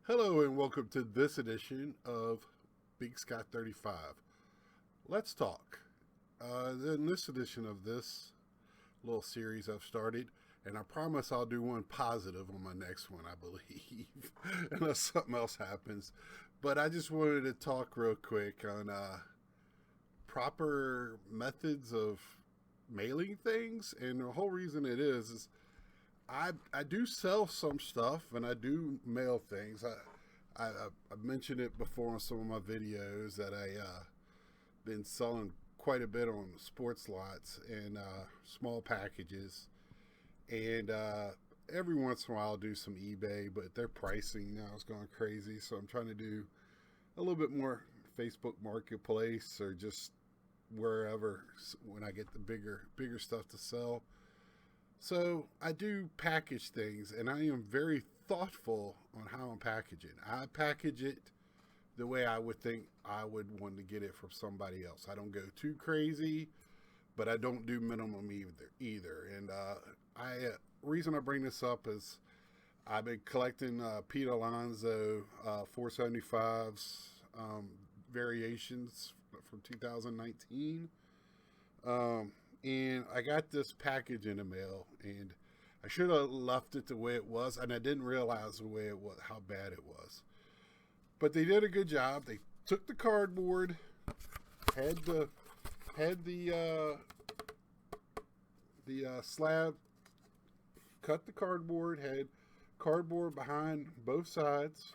Hello and welcome to this edition of Big Scott 35. Let's talk. In this edition of this little series I've started, and I promise I'll do one positive on my next one, I believe, unless something else happens. But I just wanted to talk real quick on proper methods of mailing things, and the whole reason it is I do sell some stuff and I do mail things. I mentioned it before on some of my videos that I been selling quite a bit on sports lots and small packages, and every once in a while I'll do some eBay, but their pricing now is going crazy. So I'm trying to do a little bit more Facebook Marketplace or just wherever when I get the bigger stuff to sell. So I do package things, and I am very thoughtful on how I'm packaging. I package it the way I would think I would want to get it from somebody else. I don't go too crazy, but I don't do minimum either. And reason I bring this up is I've been collecting Pete Alonso 475s variations from 2019. And I got this package in the mail, and I should have left it the way it was, and I didn't realize the way it was, how bad it was. But they did a good job. They took the cardboard, had the slab, cut the cardboard, had cardboard behind both sides,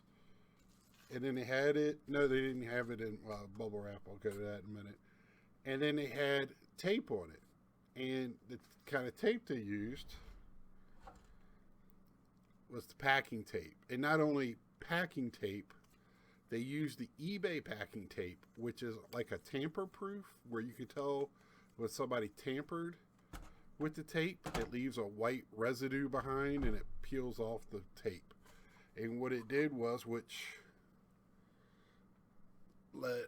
and then they had it. No, they didn't have it in bubble wrap. I'll go to that in a minute. And then they had tape on it. And the kind of tape they used was the packing tape. And not only packing tape, they used the eBay packing tape, which is like a tamper-proof, where you can tell when somebody tampered with the tape. It leaves a white residue behind, and it peels off the tape. And what it did was,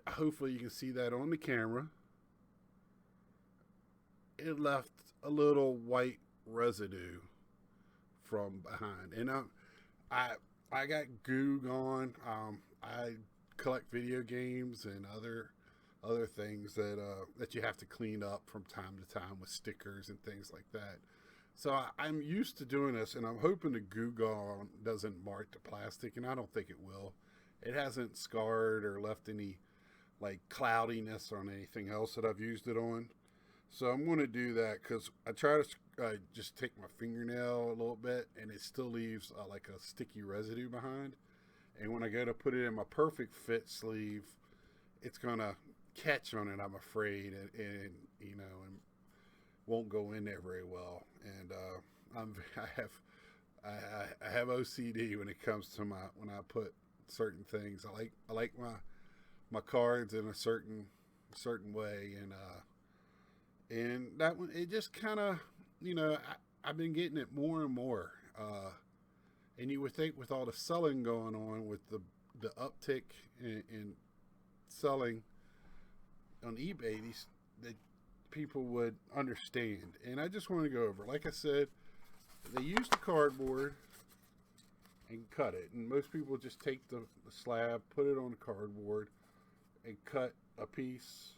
hopefully you can see that on the camera, it left a little white residue from behind. And I got goo gone. I collect video games and other things that you have to clean up from time to time with stickers and things like that. So I'm used to doing this, and I'm hoping the goo gone doesn't mark the plastic, and I don't think it will. It hasn't scarred or left any like cloudiness on anything else that I've used it on. So I'm going to do that because I try to just take my fingernail a little bit, and it still leaves like a sticky residue behind. And when I go to put it in my perfect fit sleeve, it's going to catch on it, I'm afraid, and won't go in there very well. And I have OCD when it comes to when I put certain things. I like my cards in a certain way, and that one, it just kind of, I've been getting it more and more. And you would think with all the selling going on, with the uptick in selling on eBay, that people would understand. And I just want to go over, like I said, they use the cardboard and cut it. And most people just take the slab, put it on the cardboard, and cut a piece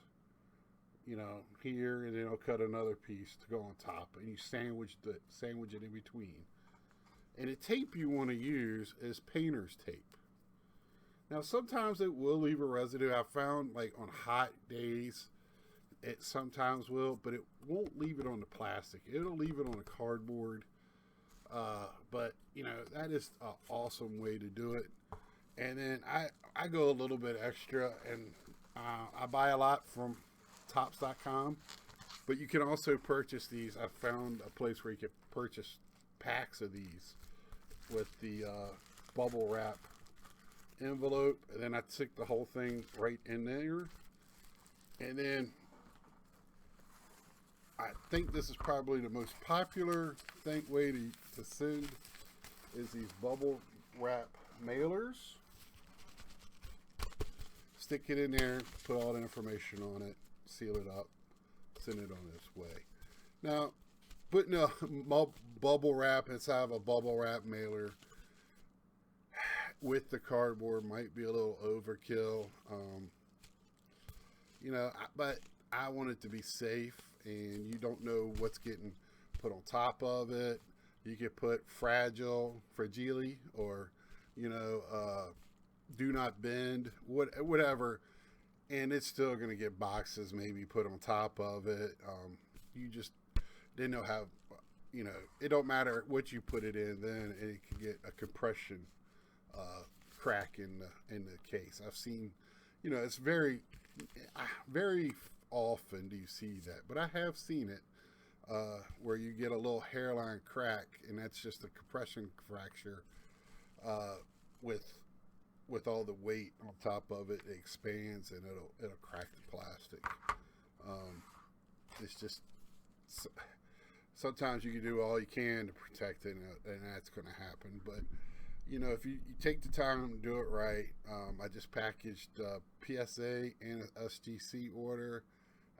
here, and then I'll cut another piece to go on top, and you sandwich it in between. And the tape you want to use is painter's tape. Now, sometimes it will leave a residue. I found, like, on hot days, it sometimes will, but it won't leave it on the plastic. It'll leave it on the cardboard. But that is an awesome way to do it. And then I go a little bit extra, and I buy a lot from Tops.com, but you can also purchase these. I found a place where you can purchase packs of these with the bubble wrap envelope, and then I stick the whole thing right in there. And then I think this is probably the most popular way to send is these bubble wrap mailers. Stick it in there, put all the information on it, seal it up, send it on its way. Now, putting a bubble wrap inside of a bubble wrap mailer, with the cardboard might be a little overkill. But I want it to be safe, and you don't know what's getting put on top of it. You could put fragile, or do not bend, whatever, and it's still going to get boxes maybe put on top of it. You just didn't know how. It don't matter what you put it in, then it can get a compression crack in the case. I've seen, it's very often do you see that, but I have seen it where you get a little hairline crack, and that's just a compression fracture with all the weight on top of it. It expands and it'll crack the plastic. It's just sometimes you can do all you can to protect it, and that's going to happen. But if you take the time to do it right, I just packaged PSA and a SGC order,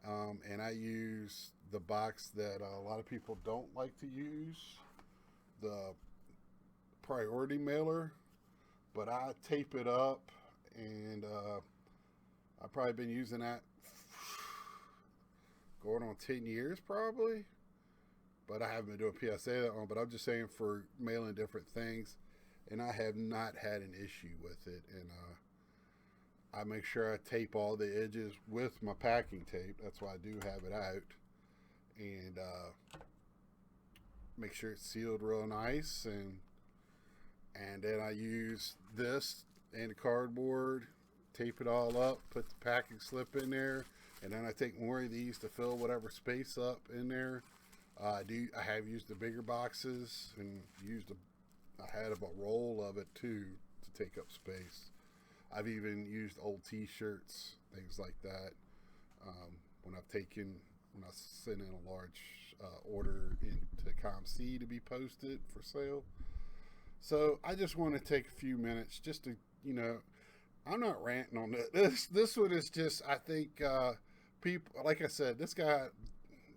and I use the box that a lot of people don't like to use, the priority mailer, but I tape it up, and I've probably been using that going on 10 years probably, but I haven't been doing PSA that long. But I'm just saying, for mailing different things, and I have not had an issue with it. And I make sure I tape all the edges with my packing tape. That's why I do have it out. And make sure it's sealed real nice. And then I use this and the cardboard, tape it all up, put the packing slip in there, and then I take more of these to fill whatever space up in there. I have used the bigger boxes, and I had a roll of it too to take up space. I've even used old T-shirts, things like that. When I send in a large order into ComC to be posted for sale. So I just want to take a few minutes just to, I'm not ranting on this. This one is just, I think people, like I said, this guy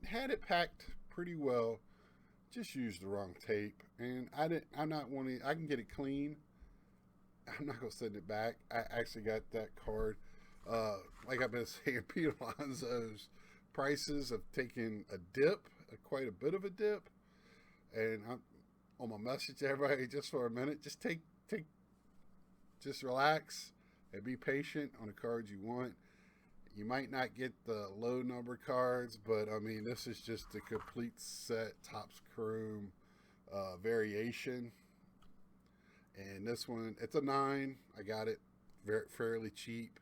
had it packed pretty well, just used the wrong tape. And I can get it clean. I'm not going to send it back. I actually got that card. Like I've been saying, Pete Alonso's prices have taken a dip, quite a bit of a dip. And I'm on my message to everybody, just for a minute, just relax and be patient on the cards you want. You might not get the low number cards, but I mean, this is just a complete set, Topps Chrome variation. And this one, it's a 9. I got it fairly cheap.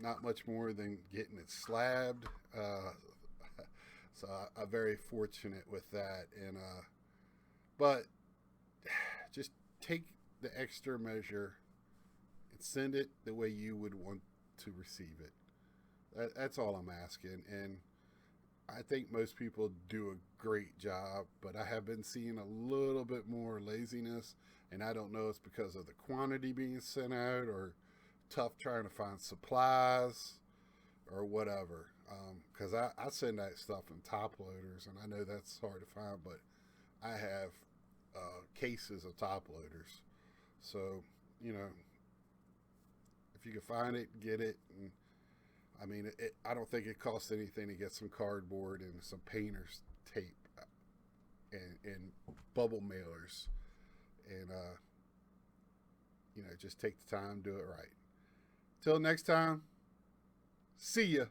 Not much more than getting it slabbed. So I'm very fortunate with that. And but just take the extra measure and send it the way you would want to receive it. That's all I'm asking. And I think most people do a great job, but I have been seeing a little bit more laziness, and I don't know if it's because of the quantity being sent out or tough trying to find supplies or whatever. Because I send that stuff in top loaders, and I know that's hard to find, but I have cases of top loaders. So, if you can find it, get it. And I mean, I don't think it costs anything to get some cardboard and some painter's tape and bubble mailers. And, just take the time, do it right. Till next time, see ya.